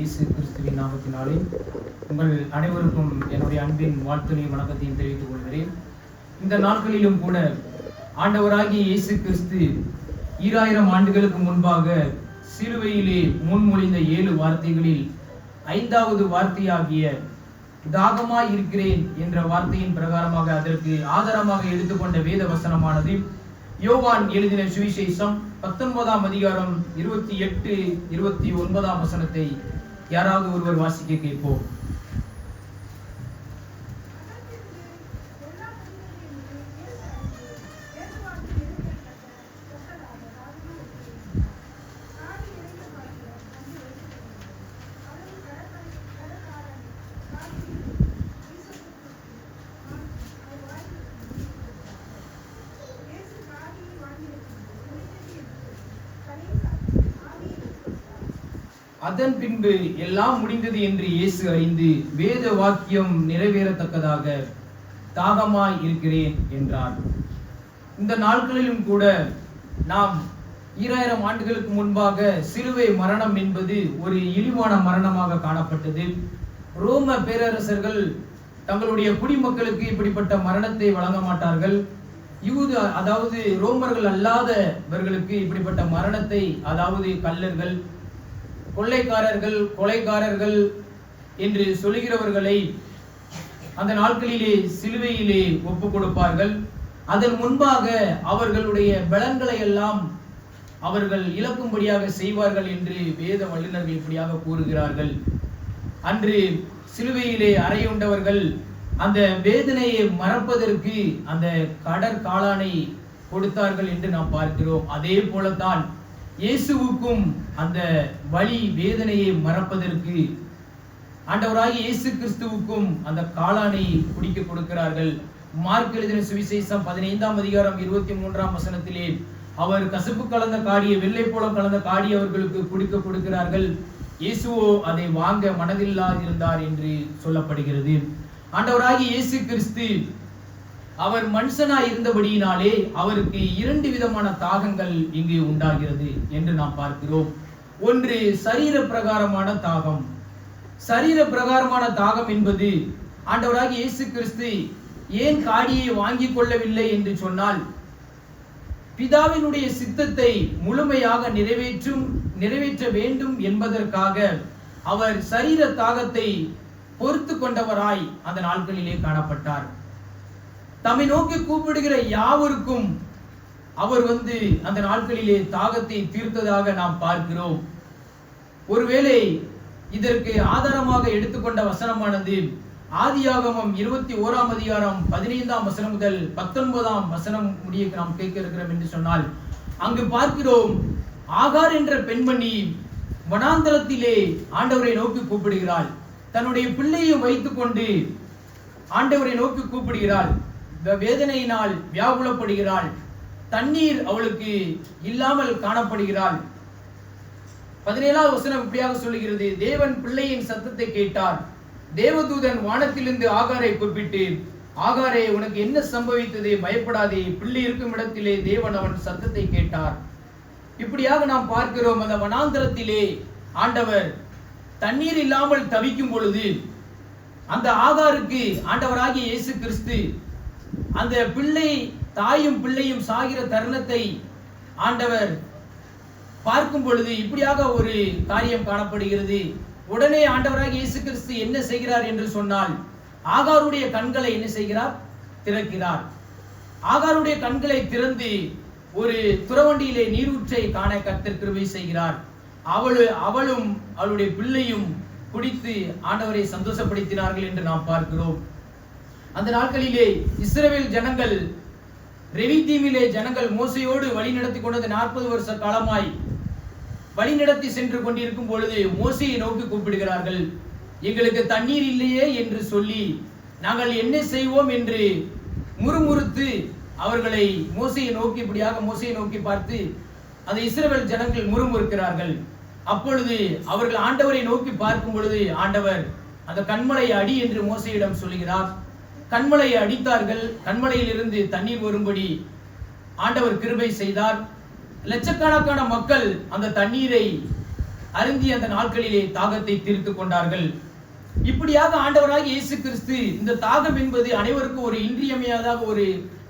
இயேசு கிறிஸ்துவின் நாமத்தினாலே உங்கள் அனைவருக்கும் என்னுடைய அன்பின் வாழ்த்துணையும் வணக்கத்தையும் தெரிவித்துக் கொள்கிறேன். இந்த நாட்களிலும் கூட ஆண்டவராகிய இயேசு கிறிஸ்து 2000 ஆண்டுகளுக்கு முன்பாக சிலுவையிலே முன்மொழிந்த 7 வார்த்தைகளில் 5வது வார்த்தையாகிய தாகமாய் இருக்கிறேன் என்ற வார்த்தையின் பிரகாரமாக அதற்கு ஆதாரமாக எடுத்துக்கொண்ட வேத வசனமானது யோவான் எழுதின சுவிசேஷம் 19ஆம் அதிகாரம் 28, 29ஆம் வசனத்தை யாராவது ஒருவர் வாசிக்க கேட்போம். அதன் பின்பு எல்லாம் முடிந்தது என்று இயேசு அறிந்து வேத வாக்கியம் நிறைவேறத்தக்கதாக தாகமாய் இருக்கிறேன் என்றார். இந்த நாட்களிலும் கூட நாம் 2000 ஆண்டுகளுக்கு முன்பாக சிலுவை மரணம் என்பது ஒரு இழிவான மரணமாக காணப்பட்டது. ரோம பேரரசர்கள் தங்களுடைய குடிமக்களுக்கு இப்படிப்பட்ட மரணத்தை வழங்க மாட்டார்கள். அதாவது ரோமர்கள் அல்லாதவர்களுக்கு இப்படிப்பட்ட மரணத்தை, அதாவது கள்ளர்கள், கொள்ளைக்காரர்கள், கொலைகாரர்கள் என்று சொல்லுகிறவர்களை அந்த நாட்களிலே சிலுவையிலே ஒப்பு கொடுப்பார்கள். அதன் முன்பாக அவர்களுடைய பலன்களை எல்லாம் அவர்கள் இழக்கும்படியாக செய்வார்கள் என்று வேத வல்லுநர்கள் இப்படியாக கூறுகிறார்கள். அன்று சிலுவையிலே அறையுண்டவர்கள் அந்த வேதனையை மறப்பதற்கு அந்த கடற்காளானை கொடுத்தார்கள் என்று நாம் பார்க்கிறோம். அதே போலத்தான் இயேசுவுக்கும் அந்த வலி வேதனையை மறப்பதற்கு ஆண்டவராகிய இயேசு கிறிஸ்துவுக்கும் அந்த காளானை குடிக்க கொடுக்கிறார்கள். மார்க் எழுதின சுவிசேஷம் 15ஆம் அதிகாரம் 23ஆம் வசனத்திலே அவர் கசப்பு கலந்த காடியை, வெள்ளை போலம் கலந்த காடி அவர்களுக்கு குடிக்க கொடுக்கிறார்கள். இயேசுவோ அதை வாங்க மனதில்லாதிருந்தார் என்று சொல்லப்படுகிறது. ஆண்டவராகிய இயேசு கிறிஸ்து அவர் மனுஷனாய் இருந்தபடியினாலே அவருக்கு 2 விதமான தாகங்கள் இங்கு உண்டாகிறது என்று நாம் பார்க்கிறோம். ஒன்று சரீர பிரகாரமான தாகம். சரீர பிரகாரமான தாகம் என்பது ஆண்டவராகிய இயேசு கிறிஸ்து ஏன் காடியை வாங்கிக் கொள்ளவில்லை என்று சொன்னால், பிதாவினுடைய சித்தத்தை முழுமையாக நிறைவேற்ற வேண்டும் என்பதற்காக அவர் சரீர தாகத்தை பொறுத்து கொண்டவராய் அந்த நாட்களிலே காணப்பட்டார். தம்மை நோக்கி கூப்பிடுகிற யாவருக்கும் அவர் அந்த நாட்களிலே தாகத்தை தீர்த்ததாக நாம் பார்க்கிறோம். ஒருவேளை இதற்கு ஆதாரமாக எடுத்துக்கொண்ட வசனமானது ஆதியாகமம் 21ஆம் அதிகாரம் 15ஆம் வசனம் முதல் 19ஆம் வசனம் முடிய நாம் கேட்க இருக்கிறோம் என்று சொன்னால், அங்கு பார்க்கிறோம் ஆகார் என்ற பெண்மணி வனாந்தரத்திலே ஆண்டவரை நோக்கி கூப்பிடுகிறாள். தன்னுடைய பிள்ளையும் வைத்துக் கொண்டு ஆண்டவரை நோக்கி கூப்பிடுகிறாள். வேதனையினால் வியாகுலப்படுகிறாள். தண்ணீர் அவளுக்கு இல்லாமல் காணப்படுகிறாள். 17ஆவது வசனம் இப்படியாக சொல்லுகிறது, தேவன் பிள்ளையின் சத்தத்தை கேட்டார். தேவதூதன் வானத்திலிருந்து ஆகாரை கூப்பிட்டு, ஆகாரே, உனக்கு என்ன சம்பவித்தது? பயப்படாதே, பிள்ளை இருக்கும் இடத்திலே தேவன் அவன் சத்தத்தை கேட்டார். இப்படியாக நாம் பார்க்கிறோம். அந்த வனாந்தரத்திலே ஆண்டவர் தண்ணீர் இல்லாமல் தவிக்கும் பொழுது அந்த ஆகாருக்கு ஆண்டவராகிய இயேசு கிறிஸ்து அந்த பிள்ளை, தாயும் பிள்ளையும் சாகிற தருணத்தை ஆண்டவர் பார்க்கும் பொழுது இப்படியாக ஒரு காரியம் காணப்படுகிறது. உடனே ஆண்டவராகிய இயேசு கிறிஸ்து என்ன செய்கிறார் என்று சொன்னால், ஆகாருடைய கண்களை என்ன செய்கிறார்? திறக்கிறார். ஆகாருடைய கண்களை திறந்து ஒரு துறவண்டியிலே நீரூற்றை காண கர்த்தர் கிருபை செய்கிறார். அவளும் அவளுடைய பிள்ளையும் குடித்து ஆண்டவரை சந்தோஷப்படுத்தினார்கள் என்று நாம் பார்க்கிறோம். அந்த நாட்களிலே இஸ்ரவேல் ஜனங்கள், ரெவிதீமிலே ஜனங்கள் மோசையோடு வழி நடத்தி கொண்டது 40 வருஷ காலமாய் வழிநடத்தி சென்று கொண்டிருக்கும் பொழுது மோசையை நோக்கி கூப்பிடுகிறார்கள். எங்களுக்கு தண்ணீர் இல்லையே என்று சொல்லி நாங்கள் என்ன செய்வோம் என்று முறுமுறுத்து அவர்களை மோசையை நோக்கி பார்த்து அந்த இஸ்ரவேல் ஜனங்கள் முறுமுறுக்கிறார்கள். அப்பொழுது அவர்கள் ஆண்டவரை நோக்கி பார்க்கும் பொழுது ஆண்டவர் அந்த கண்மலையை அடி என்று மோசையிடம் சொல்லுகிறார். கண்மலையை அடித்தார்கள். கண்மலையில் இருந்து தண்ணீர் வரும்படி ஆண்டவர் கிருபை செய்தார். லட்சக்கணக்கான மக்கள் அந்த தண்ணீரை அருந்தி அந்த நாட்களிலே தாகத்தை தீர்த்து கொண்டார்கள். இப்படியாக ஆண்டவராகிய இயேசு கிறிஸ்து இந்த தாகம் என்பது அனைவருக்கும் ஒரு இன்றியமையாத ஒரு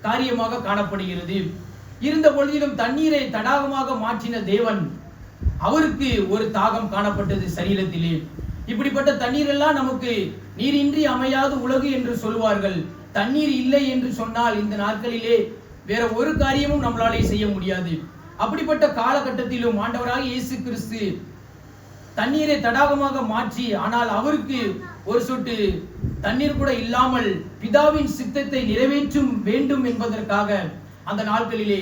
காரியமாக காணப்படுகிறது. இருந்த பொழுதிலும் தண்ணீரை தடாகமாக மாற்றின தேவன், அவருக்கு ஒரு தாகம் காணப்பட்டது சரீரத்திலே. இப்படிப்பட்ட தண்ணீர் எல்லாம் நமக்கு நீரின்றி அமையாத உலகு என்று சொல்வார்கள். தண்ணீர் இல்லை என்று சொன்னால் இந்த நாட்களிலே வேற ஒரு காரியமும் நம்மளாலே செய்ய முடியாது. அப்படிப்பட்ட காலகட்டத்திலும் ஆண்டவராகிய இயேசு கிறிஸ்து தண்ணீரை தடாகமாக மாற்றி, ஆனால் அவருக்கு ஒரு சொட்டு தண்ணீர் கூட இல்லாமல் பிதாவின் சித்தத்தை நிறைவேற்றும் வேண்டும் என்பதற்காக அந்த நாட்களிலே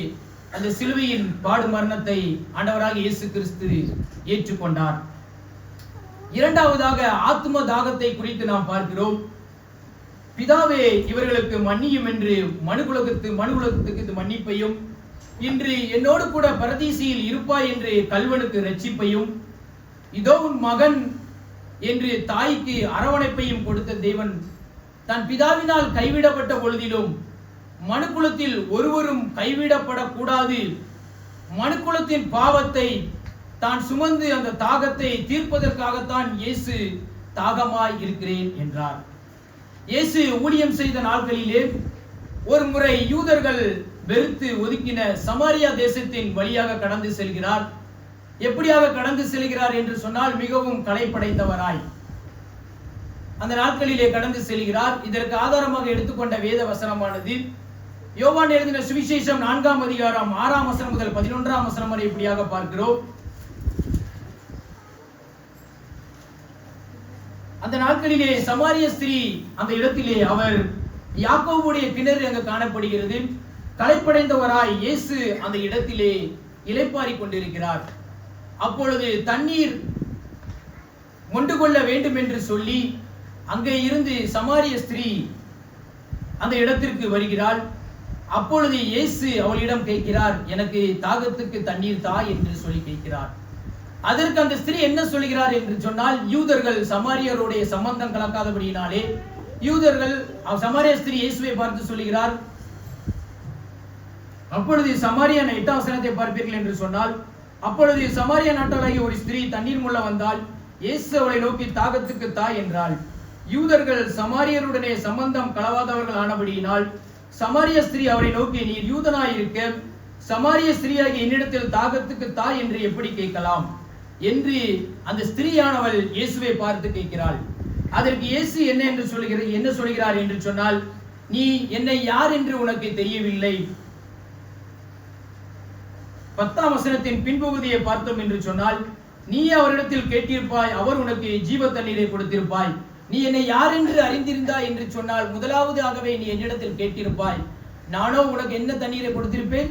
அந்த சிலுவையின் பாடு மரணத்தை ஆண்டவராகிய இயேசு கிறிஸ்து ஏற்றுக்கொண்டார். இரண்டாவதாக ஆத்ம தாகத்தை குறித்து நாம் பார்க்கிறோம். பிதாவே இவர்களுக்கு மன்னியும் என்று மனுகுலத்துக்கு மன்னிப்பையும், இன்று என்னோடு கூட பரதீசியில் இருப்பாய் என்று கல்வனுக்கு இரட்சிப்பையும், இதோ உன் மகன் என்று தாய்க்கு அரவணைப்பையும் கொடுத்த தேவன் தன் பிதாவினால் கைவிடப்பட்ட பொழுதிலும் மனுக்குலத்தில் ஒருவரும் கைவிடப்படக்கூடாது, மனுக்குலத்தின் பாவத்தை தான் சுமந்து அந்த தாகத்தை தீர்ப்பதற்காகத்தான் இயேசு தாகமாய் இருக்கிறேன் என்றார். இயேசு ஊழியம் செய்த நாட்களிலே ஒரு முறை யூதர்கள் வெறுத்து ஒதுக்கின சமாரியா தேசத்தின் வழியாக கடந்து செல்கிறார். எப்படியாக கடந்து செல்கிறார் என்று சொன்னால், மிகவும் களைப்படைந்தவராய் அந்த நாட்களிலே கடந்து செல்கிறார். இதற்கு ஆதாரமாக எடுத்துக்கொண்ட வேத வசனமானது யோவான் எழுதின சுவிசேஷம் 4ஆம் அதிகாரம் 6ஆம் வசனம் முதல் 11ஆம் வசனம் வரை இப்படியாக பார்க்கிறோம். அந்த நாட்களிலே சமாரிய ஸ்திரீ அந்த இடத்திலே, அவர் யாக்கோபுடைய கிணறு அங்கு காணப்படுகிறது. களைப்படைந்தவராய் இயேசு அந்த இடத்திலே இளைப்பாறிக் கொண்டிருக்கிறார். அப்பொழுது தண்ணீர் மொண்டு கொள்ள வேண்டும் என்று சொல்லி அங்கே இருந்து சமாரிய ஸ்திரீ அந்த இடத்திற்கு வருகிறாள். அப்பொழுது இயேசு அவளிடம் கேட்கிறார், எனக்கு தாகத்துக்கு தண்ணீர் தா என்று சொல்லி கேட்கிறார். அதற்கு அந்த ஸ்திரீ என்ன சொல்கிறார் என்று சொன்னால், யூதர்கள் சமாரியருடைய சம்பந்தம் கலக்காதபடியினாலே யூதர்கள் சமாரிய ஸ்திரீ இயேசுவை பார்த்து சொல்கிறார். அப்பொழுது சமாரியா 8ஆம் வசனத்தை பார்ப்பீர்கள் என்று சொன்னால், அப்பொழுது சமாரியா நாட்டாளாகிய ஒரு ஸ்திரீ தண்ணீர் முள்ள வந்தால் இயேசு அவளை நோக்கி தாகத்துக்கு தா என்றாள். யூதர்கள் சமாரியருடனே சம்பந்தம் கலவாதவர்கள் ஆனபடியினால் சமாரிய ஸ்திரீ அவரை நோக்கி, நீர் யூதனாயிருக்க சமாரிய ஸ்திரீயாகிய என்னிடத்தில் தாகத்துக்கு தா என்று எப்படி கேட்கலாம் என்று அந்த ஸ்திரீயானவள் இயேசுவை பார்த்து கேட்கிறாள். அதற்கு இயேசு என்ன சொல்கிறார் என்று சொன்னால், நீ என்னை யார் என்று உனக்கு தெரியவில்லை. 10ஆம் வசனத்தின் பின்பகுதியை பார்த்தோம் என்று சொன்னால், நீ அவரிடத்தில் கேட்டிருப்பாய், அவர் உனக்கு ஜீவ தண்ணீரை கொடுத்திருப்பாய். நீ என்னை யார் என்று அறிந்திருந்தாய் என்று சொன்னால், முதலாவதாகவே நீ என்னிடத்தில் கேட்டிருப்பாய், நானோ உனக்கு என்ன தண்ணீரை கொடுத்திருப்பேன்?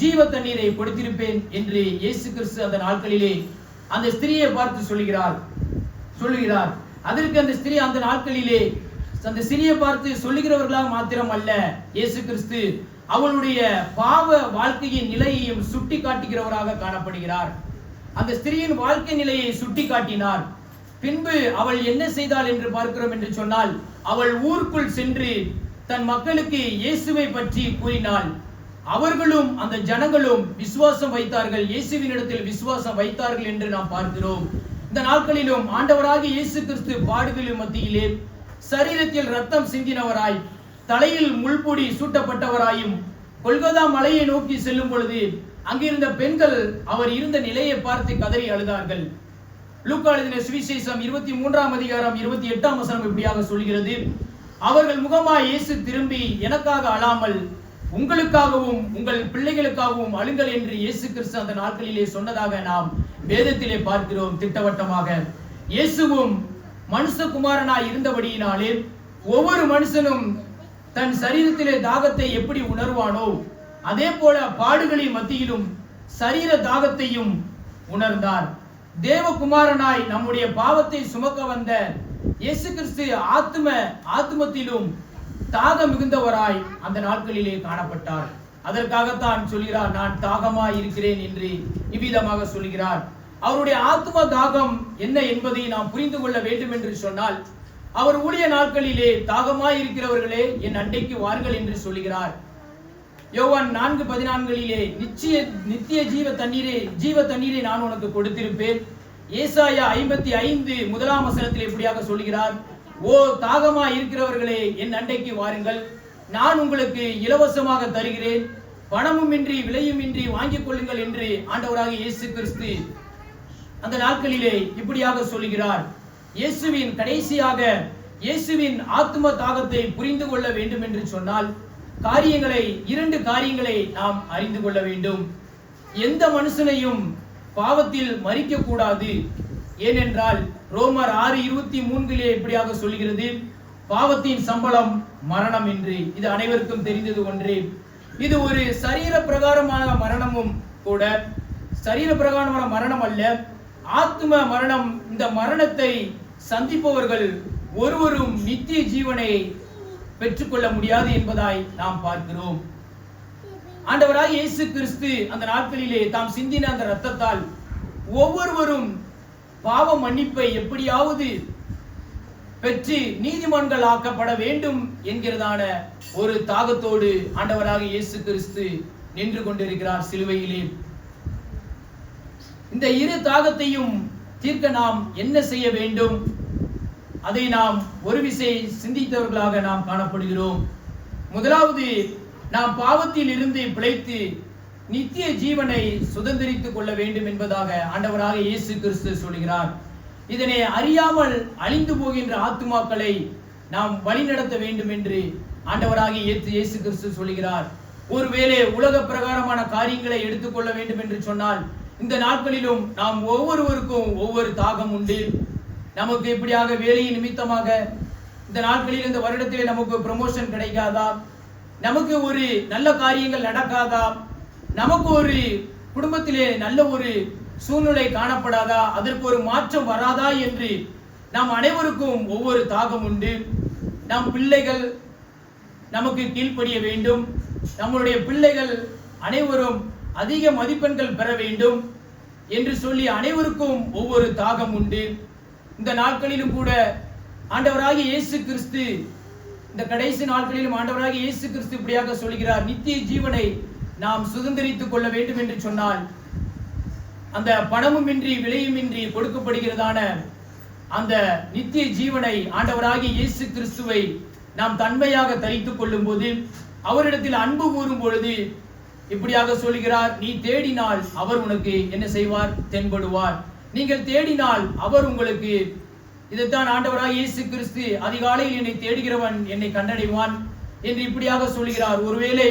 ஜீவ தண்ணீரை கொடுத்திருப்பேன் என்று இயேசு கிறிஸ்து அந்த நாட்களிலே அந்த ஸ்திரியை பார்த்து சொல்லுகிறார். அதற்கு அந்த ஸ்திரீ அந்த நாட்களிலே அந்த ஸ்திரியை பார்த்து சொல்லுகிறவர்களாக மாத்திரம் அல்ல, இயேசு கிறிஸ்து அவளுடைய பாவ வாழ்க்கையின் நிலையையும் சுட்டி காட்டுகிறவராக காணப்படுகிறார். அந்த ஸ்திரியின் வாழ்க்கை நிலையை சுட்டி காட்டினார். பின்பு அவள் என்ன செய்தாள் என்று பார்க்கிறோம் என்று சொன்னால், அவள் ஊருக்குள் சென்று தன் மக்களுக்கு இயேசுவை பற்றி கூறினாள். அவர்களும் அந்த ஜனங்களும் விசுவாசம் வைத்தார்கள், இயேசுவினிடத்தில் விசுவாசம் வைத்தார்கள் என்று நாம் பார்க்கிறோம். இந்த நாட்களிலும் ஆண்டவராகிய இயேசு கிறிஸ்து பாடுகளின் மத்தியிலே சரீரத்தில் ரத்தம் சிந்தினவராய், தலையில் முள்பொடி சூட்டப்பட்டவராயும் கொல்கொதா மலையை நோக்கி செல்லும் பொழுது அங்கிருந்த பெண்கள் அவர் இருந்த நிலையை பார்த்து கதறி அழுதார்கள். லூக்கா எழுதின சுவிசேஷம் 23ஆம் அதிகாரம் 28ஆம் வசனம் இப்படியாக சொல்கிறது, அவர்கள் முகமாய் இயேசு திரும்பி, எனக்காக அழாமல் உங்களுக்காகவும் உங்கள் பிள்ளைகளுக்காகவும் அழுங்கள் என்று இயேசு கிறிஸ்து அந்த நாட்களிலே சொன்னதாக நாம் வேதத்திலே பார்க்கிறோம். திட்டவட்டமாக இயேசுவும் மனுஷகுமாரனாய் இருந்தபடியினாலே ஒவ்வொரு மனுஷனும் தன் சரீரத்திலே தாகத்தை எப்படி உணர்வானோ அதே போல பாடுகளின் மத்தியிலும் சரீர தாகத்தையும் உணர்ந்தார். தேவகுமாரனாய் நம்முடைய பாவத்தை சுமக்க வந்த இயேசு கிறிஸ்து ஆத்மத்திலும் தாக மிகுந்தவராய் அந்த நாட்களிலே காணப்பட்டார். அதற்காகத்தான் சொல்கிறார், நான் தாகமாய் இருக்கிறேன் என்று இவ்விதமாக சொல்கிறார். அவருடைய ஆத்ம தாகம் என்ன என்பதை நாம் புரிந்து கொள்ள வேண்டும் என்று சொன்னால், அவர் ஊழிய நாட்களிலே தாகமாய் இருக்கிறவர்களே என் அண்டைக்கு வாருங்கள் என்று சொல்கிறார். யோவான் 4:14 நித்திய ஜீவ தண்ணீரை நான் உனக்கு கொடுத்திருப்பேன், ஏசாயா 55 முதலாம் வசனத்தில் இப்படியாக சொல்கிறார், ஓ தாகமா இருக்கிறவர்களே என் அண்டைக்கு வாருங்கள், நான் உங்களுக்கு இலவசமாக தருகிறேன், பணமுமின்றி விலையுமின்றி வாங்கிக் கொள்ளுங்கள் என்று ஆண்டவராக இயேசு கிறிஸ்து அந்த நாட்களிலே இப்படியாக சொல்கிறார். இயேசுவின் கடைசியாக இயேசுவின் ஆத்தும தாகத்தை புரிந்து கொள்ள வேண்டும் என்று சொன்னால் இரண்டு காரியங்களை நாம் அறிந்து கொள்ள வேண்டும். எந்த மனுஷனையும் பாவத்தில் மரிக்க கூடாது. ஏனென்றால் ரோமர் 6:23 இப்படியாக சொல்கிறது, பாவத்தின் சம்பளம் மரணம் என்று. இது அனைவருக்கும் தெரிந்தது ஒன்றே. இது ஒரு சரீர பிரகாரமான மரணமும் கூட, சரீர பிரகாரமான மரணம் அல்ல, ஆத்ம மரணம். இந்த மரணத்தை சந்திப்பவர்கள் ஒருவரும் நித்திய ஜீவனை பெற்றுக்கொள்ள முடியாது என்பதாய் நாம் பார்க்கிறோம். ஆண்டவராக இயேசு கிறிஸ்து அந்த நாட்களிலே தாம் சிந்தின அந்த இரத்தத்தால் ஒவ்வொருவரும் பாவ மன்னிப்பை எப்படியாவது பெற்று நீதிமான்கள் ஆக்கப்பட வேண்டும் என்கிறதான ஒரு தாகத்தோடு ஆண்டவராக இயேசு கிறிஸ்து நின்று கொண்டிருக்கிறார் சிலுவையிலே. இந்த இரு தாகத்தையும் தீர்க்க நாம் என்ன செய்ய வேண்டும்? அதை நாம் ஒரு விசை சிந்தித்தவர்களாக நாம் காணப்படுகிறோம். முதலாவது, நாம் பாவத்தில் இருந்து பிழைத்து நித்திய ஜீவனை சுதந்திரித்துக் கொள்ள வேண்டும் என்பதாக ஆண்டவராக இயேசு கிறிஸ்து சொல்கிறார். இதனை அறியாமல் அழிந்து போகின்ற ஆத்துமாக்களை நாம் வழிநடத்த வேண்டும் என்று ஆண்டவராக இயேசு கிறிஸ்து சொல்கிறார். ஒருவேளை உலக பிரகாரமான காரியங்களை எடுத்துக்கொள்ள வேண்டும் என்று சொன்னால், இந்த நாட்களிலும் நாம் ஒவ்வொருவருக்கும் ஒவ்வொரு தாகம் உண்டு. நமக்கு இப்படியாக வேலையின் நிமித்தமாக இந்த நாட்களில் இந்த வருடத்திலே நமக்கு ப்ரமோஷன் கிடைக்காதா, நமக்கு ஒரு நல்ல காரியங்கள் நடக்காதா, நமக்கு ஒரு குடும்பத்திலே நல்ல ஒரு சூழ்நிலை காணப்படாதா, அதற்கு ஒரு மாற்றம் வராதா என்று நாம் அனைவருக்கும் ஒவ்வொரு தாகம் உண்டு. நம் பிள்ளைகள் நமக்கு கீழ்ப்படிய வேண்டும், நம்முடைய பிள்ளைகள் அனைவரும் அதிக மதிப்பெண்கள் பெற வேண்டும் என்று சொல்லி அனைவருக்கும் ஒவ்வொரு தாகம் உண்டு. இந்த நாட்களிலும் கூட ஆண்டவராகிய இயேசு கிறிஸ்து, இந்த கடைசி நாட்களிலும் ஆண்டவராகிய இயேசு கிறிஸ்து இப்படியாக சொல்கிறார், நித்திய ஜீவனை நாம் சுதந்திரித்துக் கொள்ள வேண்டும் என்று சொன்னால் அந்த பணமுமின்றி விலையுமின்றி கொடுக்கப்படுகிறதான அந்த நித்திய ஜீவனை ஆண்டவராகிய இயேசு கிறிஸ்துவை நாம் தன்மையாக தரித்துக் கொள்ளும் போது, அவரிடத்தில் அன்பு கூறும் பொழுது இப்படியாக சொல்கிறார், நீ தேடினால் அவர் உனக்கு என்ன செய்வார்? தென்படுவார். நீங்கள் தேடினால் அவர் உங்களுக்கு, இதைத்தான் ஆண்டவராகிய இயேசு கிறிஸ்து அதிகாலையில் என்னை தேடுகிறவன் என்னை கண்டடைவான் என்று இப்படியாக சொல்கிறார். ஒருவேளை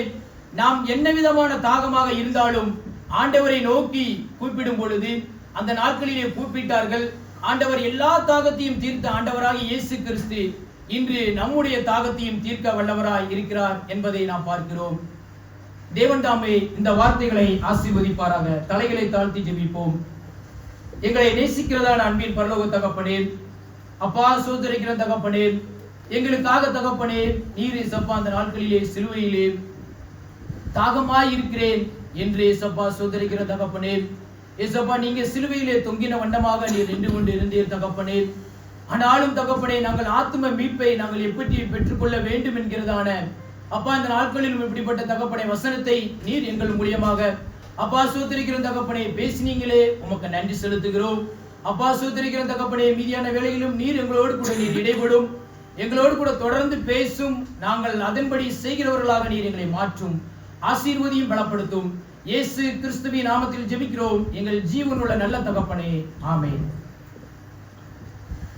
நாம் என்ன விதமான தாகமாக இருந்தாலும் ஆண்டவரை நோக்கி கூப்பிடும் பொழுது, அந்த நாட்களிலே கூப்பிட்டார்கள், ஆண்டவர் எல்லா தாகத்தையும் தீர்த்த ஆண்டவராகிய இயேசு கிறிஸ்து இன்று நம்முடைய தாகத்தையும் தீர்க்க வல்லவராய் இருக்கிறார் என்பதை நாம் பார்க்கிறோம். தேவன் தாமே இந்த வார்த்தைகளை ஆசீர்வதிப்பாராக. தலைகளை தாழ்த்தி ஜெபிப்போம். எங்களை நேசிக்கிறதான அன்பின் பரலோக தகப்பனே, அப்பா சோதரிக்கிற தகப்பனே, எங்களுக்காக தகப்பனே, நீர் ஏசப்பா அந்த நாட்களிலே சிலுவையிலே தாகமாய் இருக்கிறேன் என்று ஏசப்பா சோதரிக்கிற தகப்பனே, ஏசப்பா நீங்க சிலுவையிலே தொங்கின வண்ணமாக நீர் நின்று கொண்டு இருந்தீர் தகப்பனே. ஆனாலும் தகப்பனே, நாங்கள் ஆத்தும மீட்பை நாங்கள் எப்படி பெற்றுக்கொள்ள வேண்டும் என்கிறதான அப்பா இந்த நாட்களிலும் இப்படிப்பட்ட தகப்பனை வசனத்தை நீர் எங்கள் மூலியமாக அப்பா சோதரிக்கிற தகப்பனை பேசினீங்களே, உமக்கு நன்றி செலுத்துகிறோம். அப்பா சோதரிக்கிற தகப்பனை மீதியான வேளையிலும் நீர் எங்களோடு கூட நீர் இடைபடும், எங்களோடு கூட தொடர்ந்து பேசும், நாங்கள் அதன்படி செய்கிறவர்களாக நீர் எங்களை மாற்றும், ஆசீர்வதியும் பலப்படுத்தும். இயேசு கிறிஸ்துவின் நாமத்தில் ஜெபிக்கிறோம் எங்கள் ஜீவனுள்ள நல்ல தகப்பனே, ஆமென்.